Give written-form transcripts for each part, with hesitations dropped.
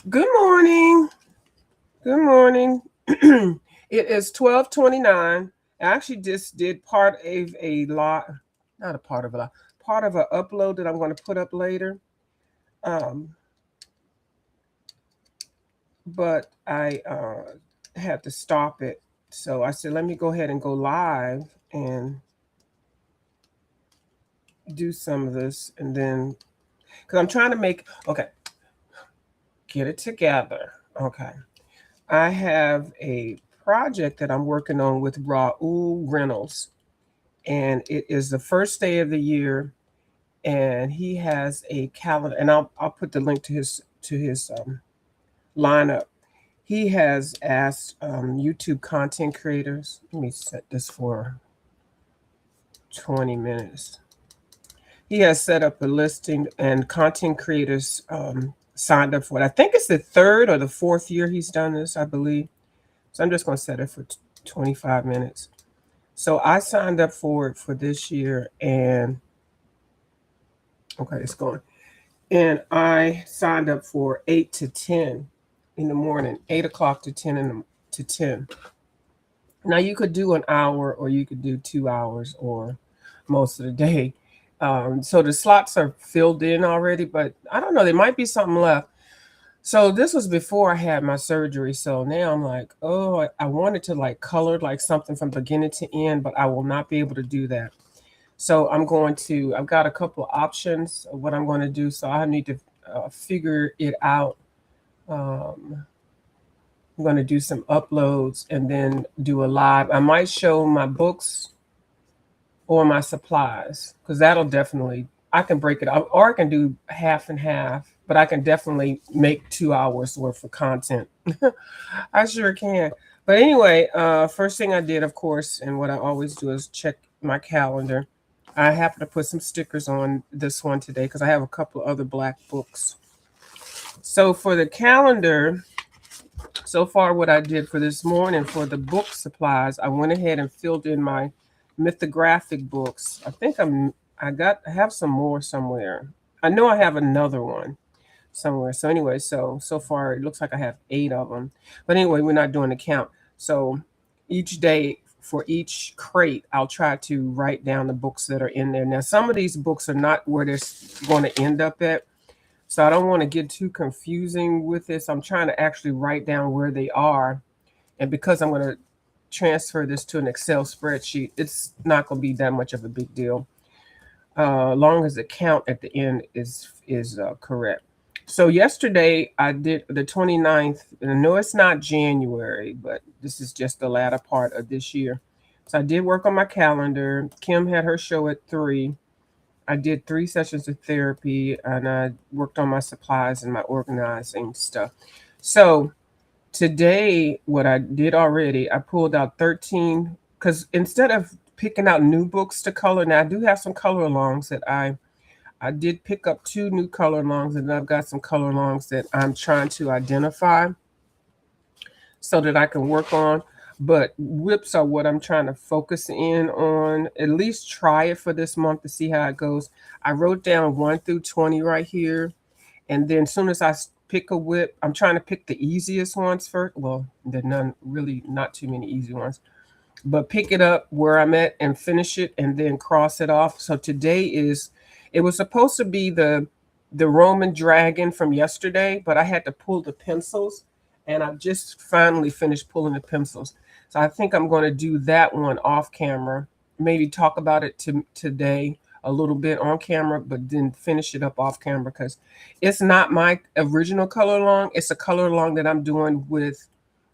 Good morning. Good morning. It is 12:29. I actually just did part of a lot, not a part of a lot, part of an upload that I'm going to put up later. Um, but I had to stop it. So I said, let me go ahead and go live and do some of this. And then, because I'm trying to okay, get it together. Okay. I have a project that I'm working on with Raul Reynolds, and it is the first day of the year, and he has a calendar, and I'll put the link to his lineup. He has asked YouTube content creators. Let me set this for 20 minutes. He has set up a listing, and content creators signed up for it. I think it's the third or the fourth year he's done this, I believe. So I'm just going to set it for 25 minutes. So I signed up for it for this year, and okay, it's going. And I signed up for 8 to 10 in the morning, 8 o'clock to 10. Now you could do an hour, or you could do 2 hours, or most of the day. So the slots are filled in already, but I don't know. There might be something left. So this was before I had my surgery. So now I'm like, oh, I wanted to like color like something from beginning to end, but I will not be able to do that. So I've got a couple of options of what I'm going to do. So I need to figure it out. Um, I'm going to do some uploads and then do a live. I might show my books or my supplies, because that'll definitely, I can break it up, or I can do half and half, but I can definitely make 2 hours worth of content. I sure can. But anyway, first thing I did, of course, and what I always do is check my calendar. I happen to put some stickers on this one today because I have a couple of other black books. So for the calendar, so far what I did for this morning for the book supplies, I went ahead and filled in my mythographic books. I have some more somewhere. I know I have another one somewhere. So anyway, so far it looks like I have 8 of them. But anyway, we're not doing the count. So each day for each crate, I'll try to write down the books that are in there. Now, some of these books are not where they're going to end up at. So I don't want to get too confusing with this. I'm trying to actually write down where they are. And because I'm going to transfer this to an Excel spreadsheet, it's not going to be that much of a big deal. Long as the count at the end is correct. So yesterday I did the 29th, and I know it's not January, but this is just the latter part of this year. So I did work on my calendar. Kim had her show at 3. I did 3 sessions of therapy, and I worked on my supplies and my organizing stuff. So today, what I did already, I pulled out 13, because instead of picking out new books to color, now I do have some color alongs that I did pick up 2 new color alongs, and I've got some color alongs that I'm trying to identify so that I can work on. But whips are what I'm trying to focus in on. At least try it for this month to see how it goes. I wrote down 1 through 20 right here. And then as soon as pick a whip, I'm trying to pick the easiest ones first. Well, there's not too many easy ones. But pick it up where I'm at and finish it and then cross it off. So it was supposed to be the Roman dragon from yesterday, but I had to pull the pencils, and I've just finally finished pulling the pencils. So I think I'm going to do that one off camera, maybe talk about it today a little bit on camera, but then finish it up off camera, because it's not my original color along. It's a color along that I'm doing with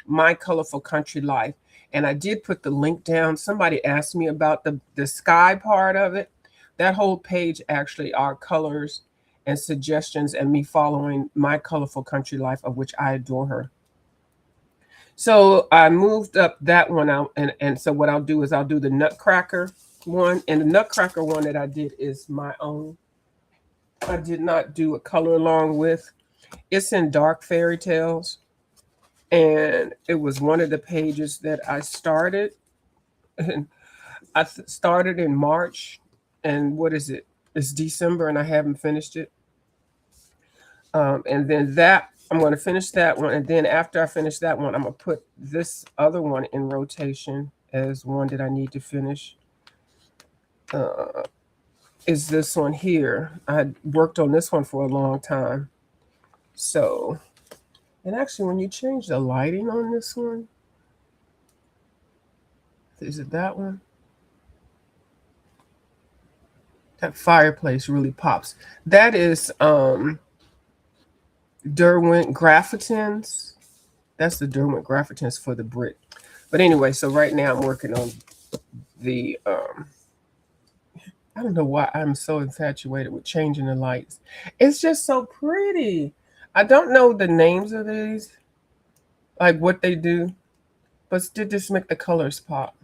My Colorful Country Life. And I did put the link down. Somebody asked me about the sky part of it. That whole page actually are colors and suggestions, and me following My Colorful Country Life, of which I adore her. So I moved up that one out, and so what I'll do is I'll do the Nutcracker one, and the Nutcracker one that I did is my own. I did not do a color along with. It's in Dark Fairy Tales, and it was one of the pages that I started. And started in March, and what is it? It's December, and I haven't finished it. And then that I'm going to finish that one. And then after I finish that one, I'm going to put this other one in rotation as one that I need to finish. Is this one here. I worked on this one for a long time. So, and actually when you change the lighting on this one, is it that one? That fireplace really pops. That is Derwent Graphitins. That's the Derwent Graphitins for the brick. But anyway, so right now I'm working on the I don't know why I'm so infatuated with changing the lights. It's just so pretty. I don't know the names of these, like what they do, but still just make the colors pop.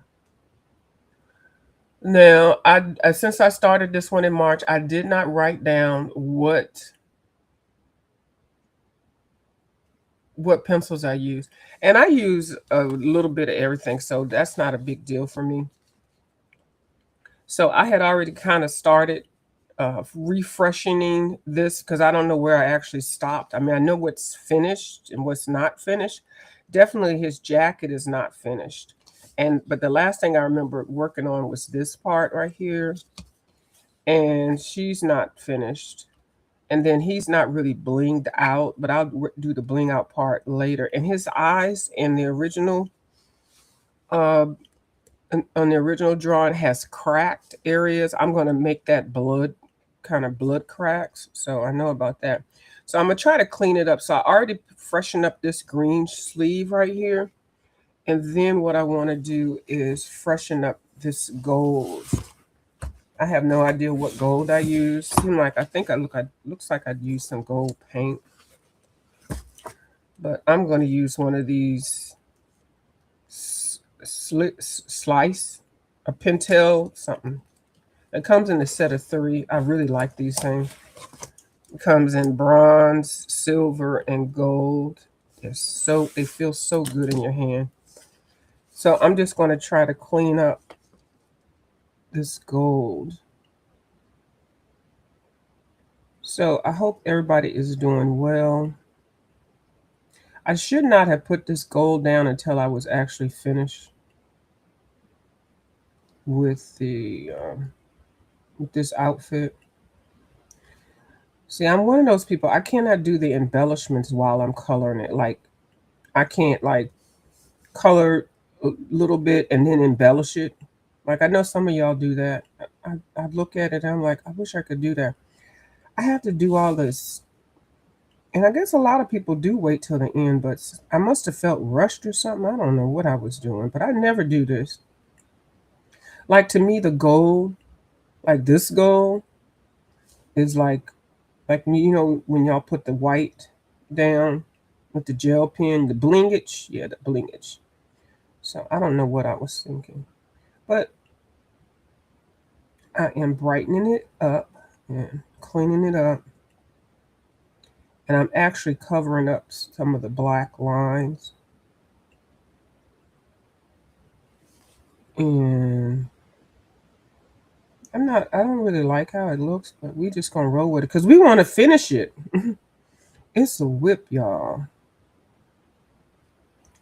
Now, I since I started this one in March, I did not write down what pencils I use. And I use a little bit of everything, so that's not a big deal for me. So I had already kind of started refreshing this because I don't know where I actually stopped. I mean, I know what's finished and what's not finished. Definitely his jacket is not finished. But the last thing I remember working on was this part right here. And she's not finished. And then he's not really blinged out, but I'll do the bling out part later. And his eyes in the original on the original drawing has cracked areas. I'm going to make that blood cracks. So I know about that. So I'm going to try to clean it up. So I already freshened up this green sleeve right here. And then what I want to do is freshen up this gold. I have no idea what gold I use. Looks like I'd use some gold paint. But I'm going to use one of these slice, a Pentel something. It comes in a set of 3. I really like these things. It comes in bronze, silver, and gold. They feel so good in your hand. So I'm just going to try to clean up this gold. So I hope everybody is doing well. I should not have put this gold down until I was actually finished with with this outfit. See, I'm one of those people, I cannot do the embellishments while I'm coloring it. Like, I can't like color a little bit and then embellish it. Like, I know some of y'all do that. I look at it and I'm like, I wish I could do that. I have to do all this. And I guess a lot of people do wait till the end, but I must have felt rushed or something. I don't know what I was doing, but I never do this. Like, to me, the gold, like this gold, is like when y'all put the white down with the gel pen, the blingage. Yeah, the blingage. So I don't know what I was thinking. But I am brightening it up and cleaning it up. And I'm actually covering up some of the black lines. And I don't really like how it looks, but we just gonna roll with it because we want to finish it. It's a whip, y'all.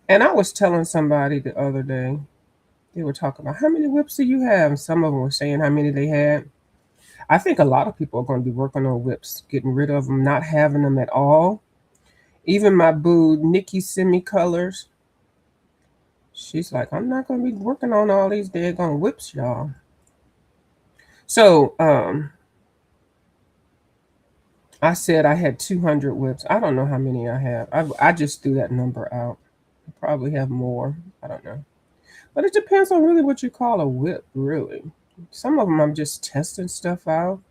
And I was telling somebody the other day, they were talking about how many whips do you have? And some of them were saying how many they had. I think a lot of people are going to be working on whips, getting rid of them, not having them at all. Even my boo, Nikki Semi-Colors, she's like, I'm not going to be working on all these daggone whips, y'all. So, I said I had 200 whips. I don't know how many I have. I just threw that number out. I probably have more. I don't know. But it depends on really what you call a whip, really. Some of them I'm just testing stuff out.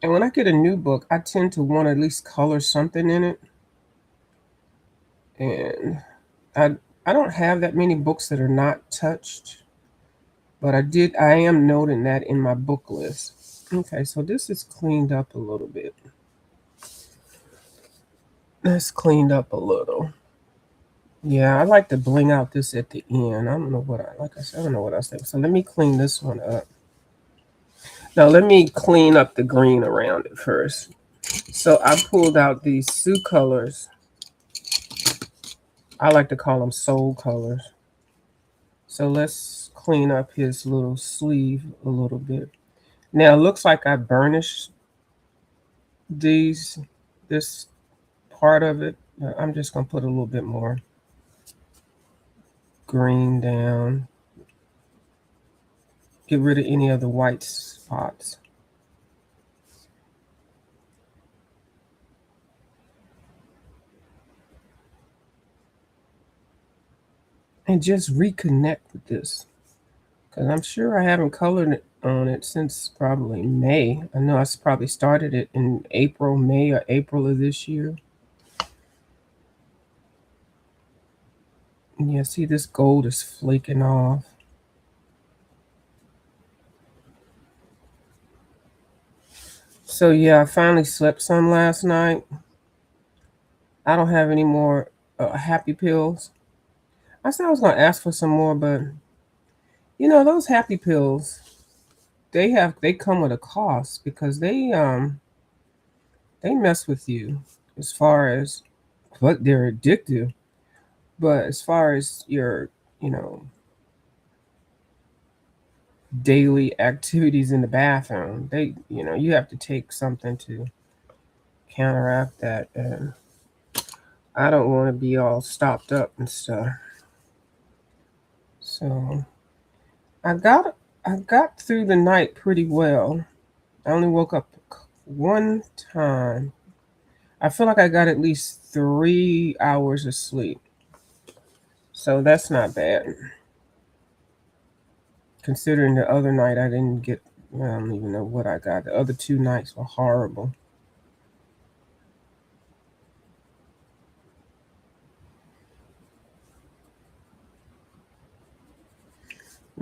And when I get a new book, I tend to want to at least color something in it. And I don't have that many books that are not touched. But I am noting that in my book list. Okay, so this is cleaned up a little bit. That's cleaned up a little. Yeah, I like to bling out this at the end. I don't know what I don't know what I was thinking. So let me clean this one up. Now let me clean up the green around it first. So I pulled out these Sioux colors. I like to call them soul colors. So let's clean up his little sleeve a little bit. Now it looks like I burnished this part of it. I'm just gonna put a little bit more green down. Get rid of any of the white spots. And just reconnect with this. Because I'm sure I haven't colored it on it since probably May. I know I probably started it in April, May or April of this year. And yeah, see this gold is flaking off. So yeah, I finally slept some last night. I don't have any more happy pills. I said I was gonna ask for some more, but you know those happy pills, they come with a cost because they mess with you as far as what they're addictive. But as far as your, you know, daily activities in the bathroom, you have to take something to counteract that. And I don't want to be all stopped up and stuff. So I got I got through the night pretty well. I only woke up one time. I feel like I got at least 3 hours of sleep. So that's not bad. Considering the other night I didn't get, I don't even know what I got. The other 2 nights were horrible.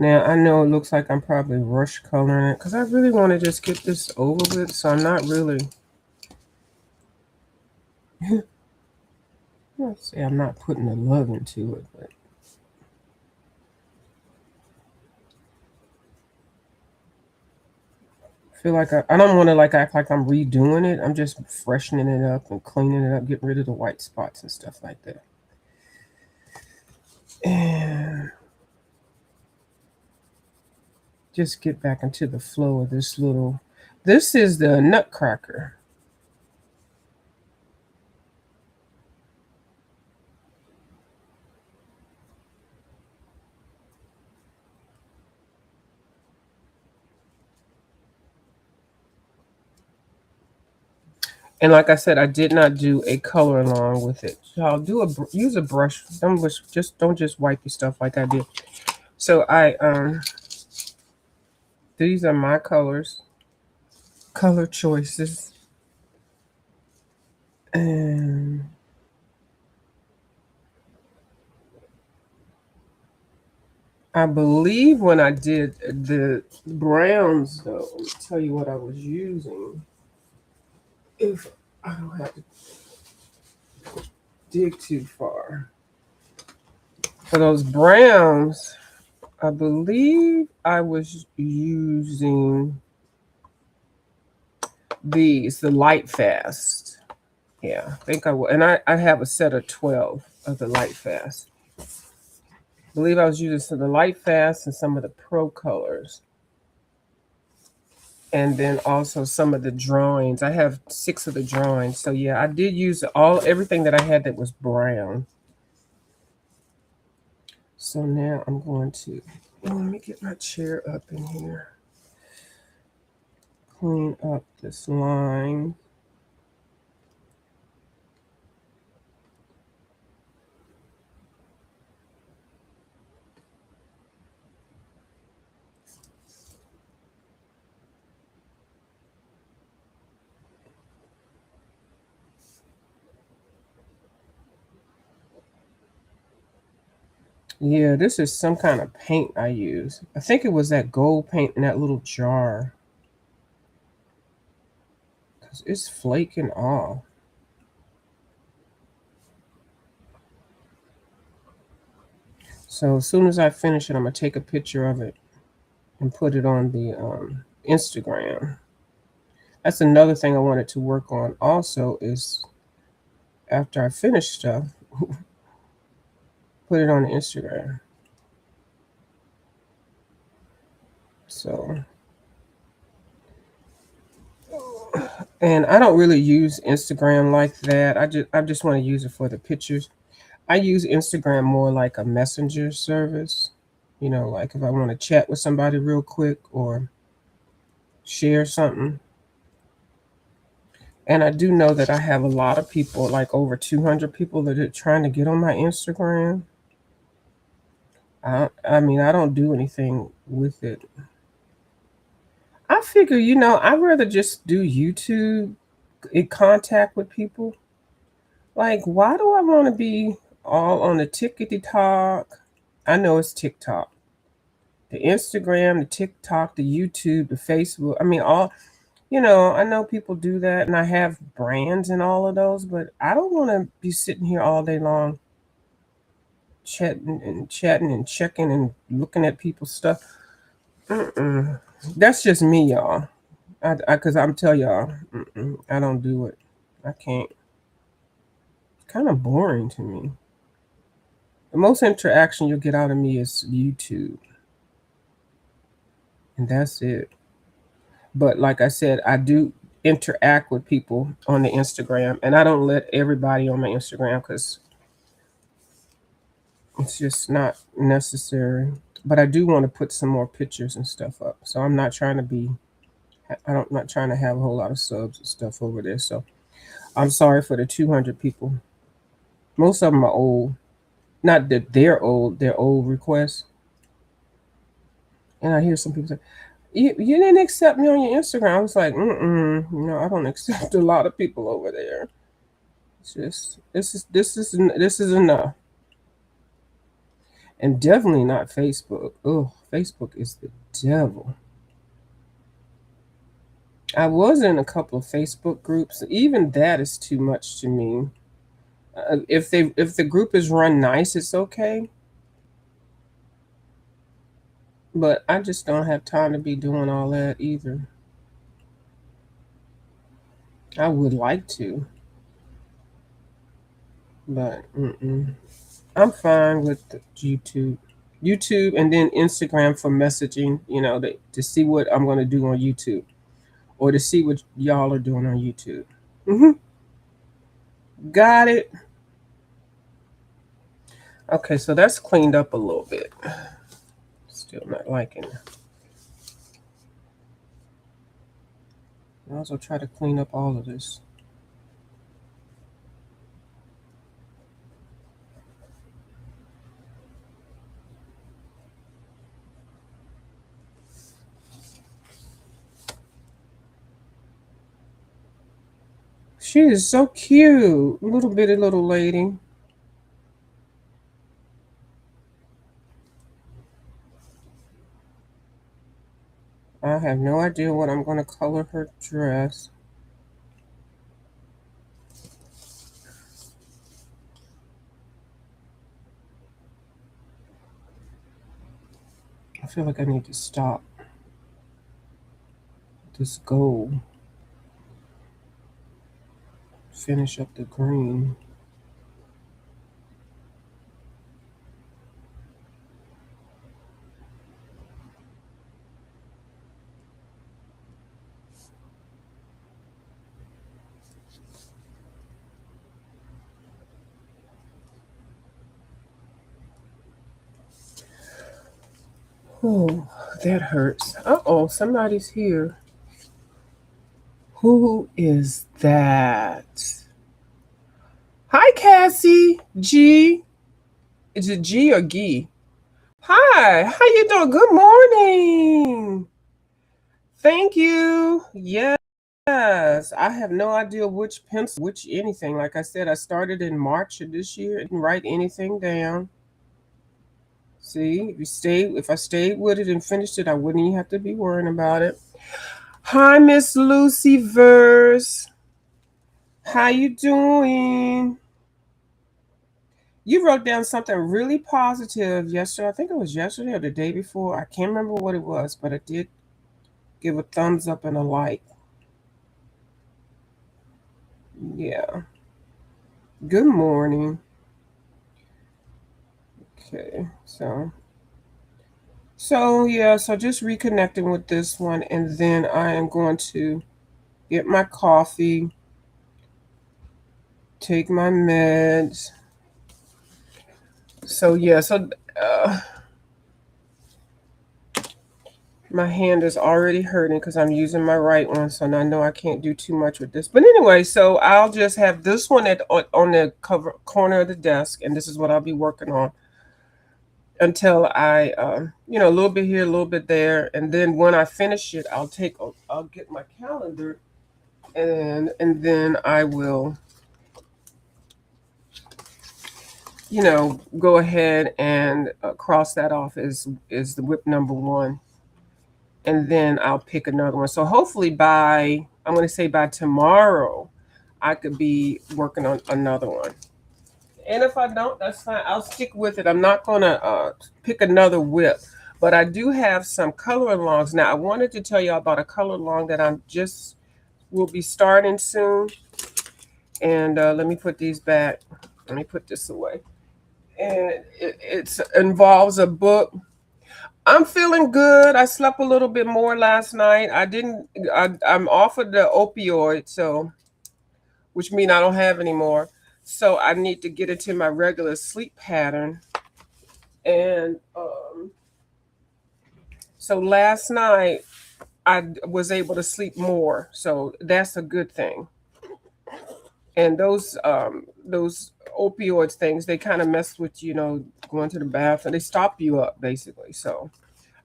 Now I know it looks like I'm probably rush coloring it because I really want to just get this over with. So I'm not really, let's say I'm not putting the love into it, but I feel like I don't want to like act like I'm redoing it. I'm just freshening it up and cleaning it up, getting rid of the white spots and stuff like that. And just get back into the flow of this little. This is the Nutcracker. And like I said, I did not do a color along with it. So I'll use a brush. Don't just wipe your stuff like I did. So these are my color choices, and I believe when I did the browns, though, let me tell you what I was using. If I don't have to dig too far. For those browns, I believe I was using the Light Fast. Yeah, I think I will. And I have a set of 12 of the Light Fast. I believe I was using some of the Light Fast and some of the Pro colors. And then also some of the drawings. I have 6 of the drawings. So yeah, I did use everything that I had that was brown. So now I'm going to, let me get my chair up in here. Clean up this line. Yeah, this is some kind of paint I use. I think it was that gold paint in that little jar. Because it's flaking off. So as soon as I finish it, I'm going to take a picture of it and put it on the Instagram. That's another thing I wanted to work on also is after I finish stuff, put it on Instagram. So, and I don't really use Instagram like that. I just want to use it for the pictures. I use Instagram more like a messenger service. Like if I want to chat with somebody real quick or share something. And I do know that I have a lot of people, like over 200 people that are trying to get on my Instagram. I mean, I don't do anything with it. I figure, I'd rather just do YouTube in contact with people. Like, why do I want to be all on the tickety talk? I know it's TikTok, the Instagram, the TikTok, the YouTube, the Facebook. I mean, I know people do that, and I have brands and all of those, but I don't want to be sitting here all day long chatting and checking and looking at people's stuff. Mm-mm. That's just me, y'all. Cause I'm tell y'all, I don't do it. I can't. It's kind of boring to me. The most interaction you'll get out of me is YouTube, and that's it. But like I said, I do interact with people on the Instagram, and I don't let everybody on my Instagram because it's just not necessary. But I do want to put some more pictures and stuff up. So I'm not trying to be not trying to have a whole lot of subs and stuff over there. So I'm sorry for the 200 people. Most of them are old. Not that they're old requests. And I hear some people say, you didn't accept me on your Instagram. I was like, I don't accept a lot of people over there. It's just this is enough. And definitely not Facebook. Oh, Facebook is the devil. I was in a couple of Facebook groups. Even that is too much to me. If the group is run nice, it's okay. But I just don't have time to be doing all that either. I would like to, but I'm fine with the YouTube, and then Instagram for messaging. To see what I'm going to do on YouTube, or to see what y'all are doing on YouTube. hmm Got it. Okay, so that's cleaned up a little bit. Still not liking it. I also try to clean up all of this. She is so cute, little bitty little lady. I have no idea what I'm going to color her dress. I feel like I need to stop this gold. Finish up the green. Oh, that hurts. Uh-oh, somebody's here. Who is that? Hi, Cassie. G. Is it G or G? Hi, how you doing? Good morning. Thank you. Yes, I have no idea which pencil, which anything. Like I said, I started in March of this year. I didn't write anything down. See, if I stayed with it and finished it, I wouldn't even have to be worrying about it. Hi, Miss Lucy Verse. How you doing? You wrote down something really positive yesterday. I think it was yesterday or the day before. I can't remember what it was, but I did give a thumbs up and a like. Yeah. Good morning. Okay. So just reconnecting with this one, and then I am going to get my coffee, take my meds. So my hand is already hurting because I'm using my right one, so I know I can't do too much with this. But anyway, so I'll just have this one on the corner of the desk, and this is what I'll be working on until I, a little bit here, a little bit there, and then when I finish it, I'll get my calendar, and then I will, go ahead and cross that off as the whip number one, and then I'll pick another one. So hopefully I'm going to say by tomorrow, I could be working on another one. And if I don't, that's fine. I'll stick with it. I'm not going to pick another whip. But I do have some color alongs. Now, I wanted to tell you about a color along that will be starting soon. And let me put these back. Let me put this away. And it involves a book. I'm feeling good. I slept a little bit more last night. I'm off of the opioid, which means I don't have any more. So I need to get into my regular sleep pattern. And so last night I was able to sleep more. So that's a good thing. And those opioids things, they kind of mess with, going to the bathroom. They stop you up basically. So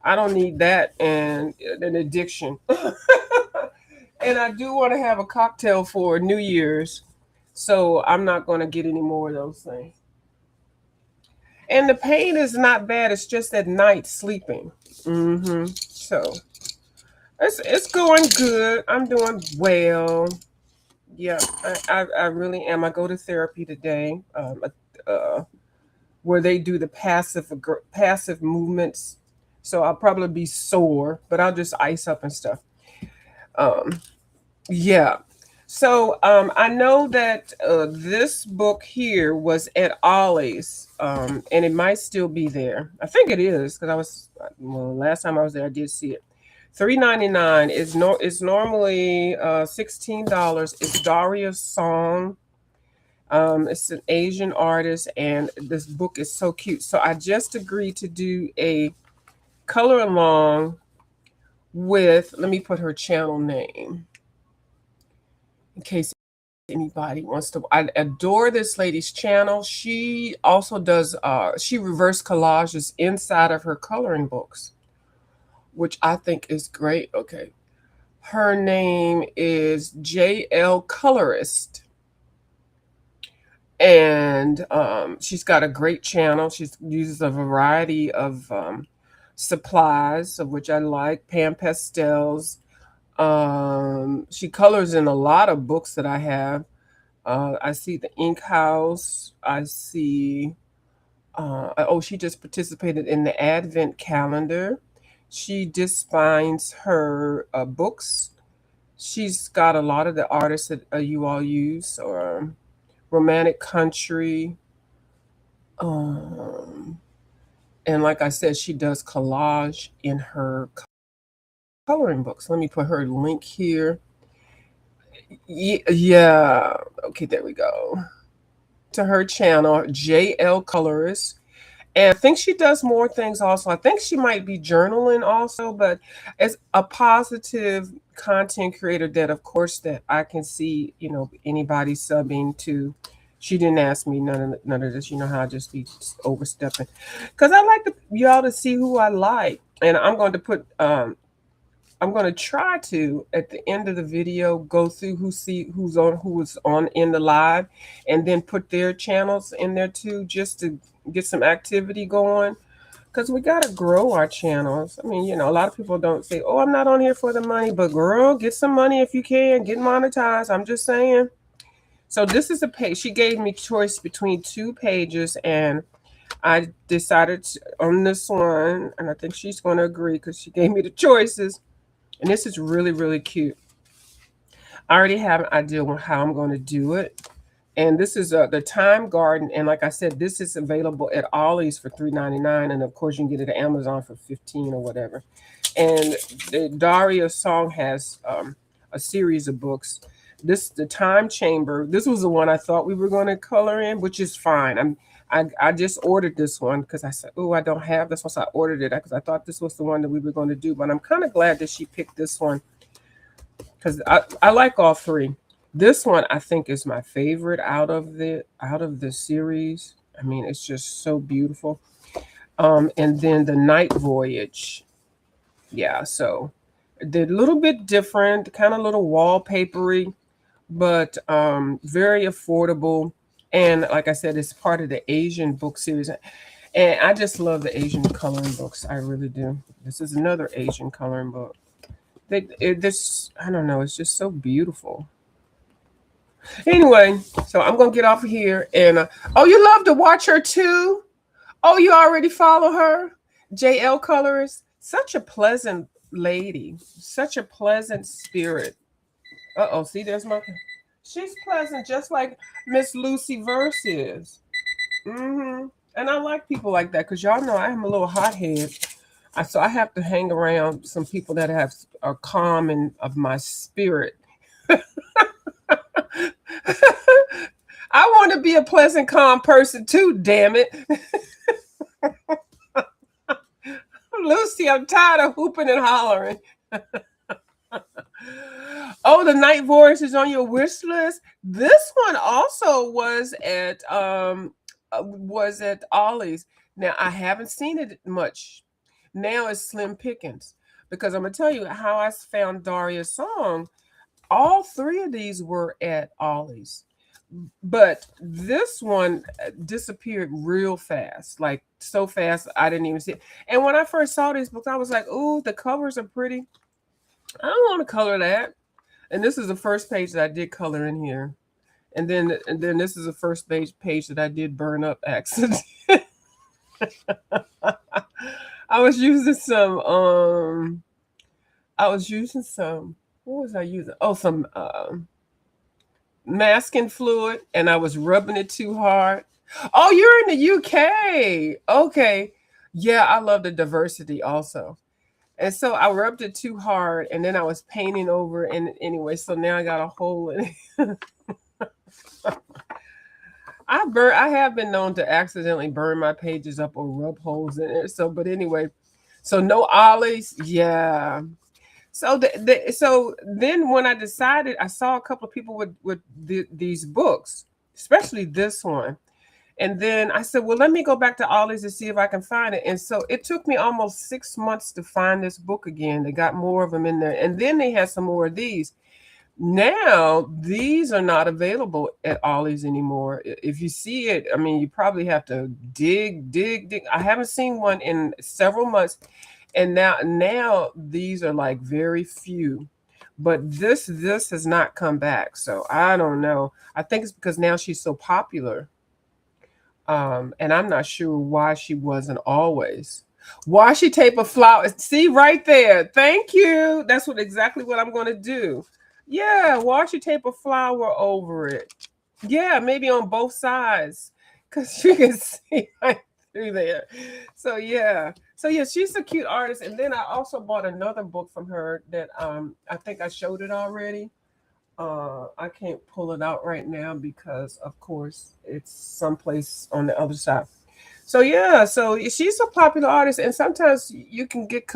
I don't need that and an addiction. And I do want to have a cocktail for New Year's. So I'm not going to get any more of those things. And the pain is not bad. It's just at night sleeping. So it's going good. I'm doing well. Yeah, I really am. I go to therapy today, where they do the passive movements. So I'll probably be sore, but I'll just ice up and stuff. Um, yeah. So I know that this book here was at Ollie's, and it might still be there. I think it is because last time I was there, I did see it. $3.99 is normally $16. It's Daria's Song. It's an Asian artist, and this book is so cute. So I just agreed to do a color along with. Let me put her channel name in case anybody wants to. I adore this lady's channel. She also does she reverse collages inside of her coloring books, which I think is great. Okay, her name is JL Colorist, and she's got a great channel. She uses a variety of supplies, of which I like. Pan pastels. She colors in a lot of books that I have. I see the Ink House. I see. She just participated in the Advent calendar. She defines her books. She's got a lot of the artists that you all use, or romantic country. Um, and like I said, she does collage in her coloring books. Let me put her link here. Yeah. Okay, there we go. To her channel, JL Colorist. And I think she does more things also. I think she might be journaling also, but as a positive content creator that, of course, that I can see, anybody subbing to. She didn't ask me none of this. You know how I just be overstepping. Because I like y'all to see who I like. And I'm going to try to, at the end of the video, go through who was on in the live, and then put their channels in there too, just to get some activity going. Because we got to grow our channels. I mean, a lot of people don't say, oh, I'm not on here for the money, but girl, get some money if you can, get monetized. I'm just saying. So this is a page. She gave me choice between two pages, and I decided on this one, and I think she's going to agree because she gave me the choices. And this is really, really cute. I already have an idea on how I'm going to do it. And this is the Time Garden, and like I said, this is available at Ollie's for $3.99, and of course you can get it at Amazon for 15 or whatever. And the Daria Song has a series of books. This the Time Chamber. This was the one I thought we were going to color in, which is fine. I just ordered this one because I said, oh, I don't have this one, so I ordered it because I thought this was the one that we were going to do. But I'm kind of glad that she picked this one because I like all three. This one I think is my favorite out of the series. I mean, it's just so beautiful. And then the Night Voyage. Yeah, so they're a little bit different, kind of little wallpapery, but very affordable. And like I said, it's part of the Asian book series. And I just love the Asian coloring books. I really do. This is another Asian coloring book. This, I don't know, it's just so beautiful. Anyway, so I'm gonna get off of here, and oh, you love to watch her too. Oh, you already follow her, JL Colorist. Such a pleasant lady, such a pleasant spirit. Uh-oh, see, there's my. She's pleasant, just like Miss Lucy Verse is. Mm-hmm. And I like people like that because y'all know I am a little hothead. So I have to hang around some people that have are calm and of my spirit. I want to be a pleasant, calm person too. Damn it, Lucy! I'm tired of hooping and hollering. Oh, the Night Voyage is on your wish list. This one also was at Ollie's. Now I haven't seen it much. Now it's slim pickings because I'm gonna tell you how I found Daria's song. All three of these were at Ollie's, but this one disappeared real fast, like so fast I didn't even see it. And when I first saw these books, I was like, "Ooh, the covers are pretty. I don't want to color that." And this is the first page that I did color in here, and then this is the first page that I did burn up accident. I was using some I was using some what was I using? Oh, some masking fluid, and I was rubbing it too hard. Oh, you're in the UK. Okay. Yeah, I love the diversity also. And so I rubbed it too hard, and then I was painting over and anyway, so now I got a hole in it. I have been known to accidentally burn my pages up or rub holes in it. So but anyway, so no ollies, yeah. So then when I decided, I saw a couple of people with these books, especially this one. And then I said, well, let me go back to Ollie's and see if I can find it. And so it took me almost 6 months to find this book again. They got more of them in there. And then they had some more of these. Now, these are not available at Ollie's anymore. If you see it, I mean, you probably have to dig. I haven't seen one in several months. And now these are like very few. But this has not come back. So I don't know. I think it's because now she's so popular. And I'm not sure why she wasn't always. Washi tape of flowers. See right there. Thank you. That's exactly what I'm going to do. Yeah, washi tape a flower over it. Yeah, maybe on both sides, because you can see right through there. So yeah, she's a cute artist. And then I also bought another book from her that I think I showed it already. I can't pull it out right now because, of course, it's someplace on the other side. So yeah, so she's a popular artist, and sometimes you can get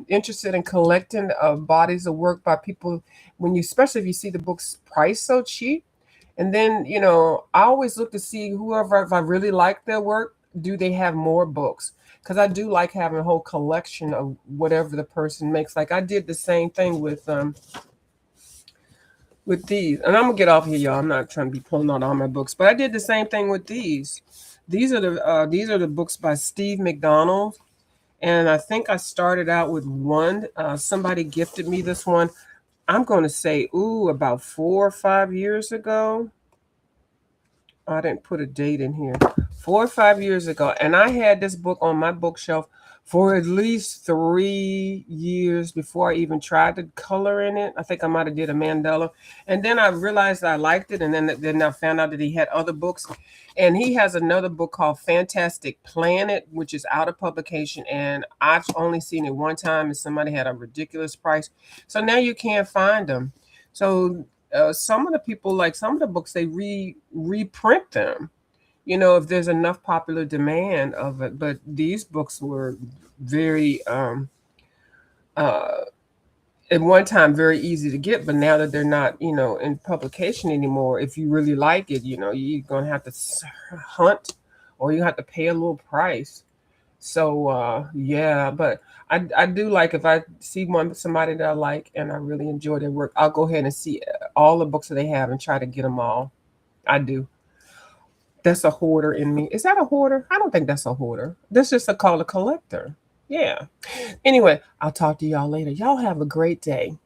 interested in collecting bodies of work by people when you, especially if you see the book's price so cheap. And then I always look to see whoever, if I really like their work, do they have more books? Because I do like having a whole collection of whatever the person makes. Like I did the same thing with these. And I'm gonna get off here, y'all. I'm not trying to be pulling out all my books, but I did the same thing with these. These are the books by Steve McDonald, and I think I started out with one. Somebody gifted me this one. I'm going to say, about 4 or 5 years ago. I didn't put a date in here. 4 or 5 years ago, and I had this book on my bookshelf for at least 3 years before I even tried to color in it. I think I might have did a mandala, and then I realized I liked it, and then I found out that he had other books, and he has another book called Fantastic Planet, which is out of publication, and I've only seen it one time, and somebody had a ridiculous price, so now you can't find them. So some of the people, like some of the books, they reprint them, if there's enough popular demand of it. But these books were very uh at one time very easy to get, but now that they're not, in publication anymore, if you really like it, you're gonna have to hunt, or you have to pay a little price. So yeah, but I do like, if I see somebody that I like and I really enjoy their work, I'll go ahead and see all the books that they have and try to get them all. I do. That's a hoarder in me. Is that a hoarder? I don't think that's a hoarder. That's just called a collector. Yeah. Anyway, I'll talk to y'all later. Y'all have a great day.